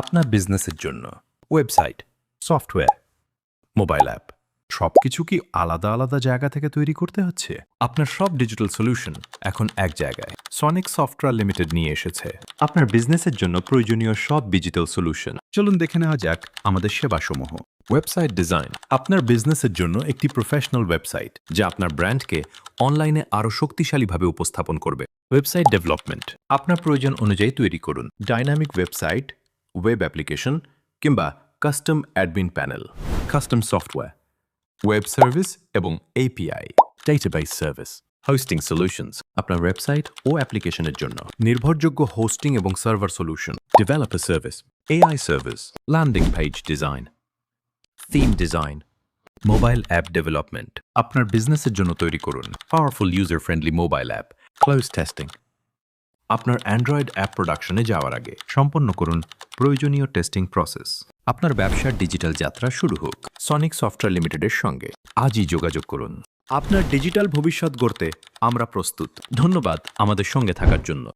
আপনার বিজনেসের জন্য ওয়েবসাইট, সফটওয়্যার, মোবাইল অ্যাপ সবকিছু কি আলাদা আলাদা জায়গা থেকে তৈরি করতে হচ্ছে? আপনার সব ডিজিটাল সলিউশন এখন এক জায়গায়। সনিক সফটওয়্যার লিমিটেড নিয়ে এসেছে আপনার বিজনেসের জন্য প্রয়োজনীয় সব ডিজিটাল সলিউশন। চলুন দেখে নেওয়া যাক আমাদের সেবাসমূহ। ওয়েবসাইট ডিজাইন, আপনার বিজনেসের জন্য একটি প্রফেশনাল ওয়েবসাইট যা আপনার ব্র্যান্ডকে অনলাইনে আরও শক্তিশালীভাবে উপস্থাপন করবে। ওয়েবসাইট ডেভেলপমেন্ট, আপনার প্রয়োজন অনুযায়ী তৈরি করুন ডাইনামিক ওয়েবসাইট, ওয়েব অ্যাপ্লিকেশন কিংবা custom admin panel. Custom software, web service এবং API, database service, hosting solutions, আপনার ওয়েবসাইট ও অ্যাপ্লিকেশনের জন্য নির্ভরযোগ্য হোস্টিং এবং server solution. Developer service, AI service, landing page design, theme design, mobile app development, আপনার বিজনেসের জন্য তৈরি করুন powerful user friendly mobile app. Close testing, আপনার অ্যান্ড্রয়েড অ্যাপ প্রোডাকশনে যাওয়ার আগে সম্পন্ন করুন প্রয়োজনীয় টেস্টিং প্রসেস। আপনার ব্যবসার ডিজিটাল যাত্রা শুরু হোক সনিক সফটওয়্যার লিমিটেডের সঙ্গে। আজই যোগাযোগ করুন। আপনার ডিজিটাল ভবিষ্যৎ গড়তে আমরা প্রস্তুত। ধন্যবাদ আমাদের সঙ্গে থাকার জন্য।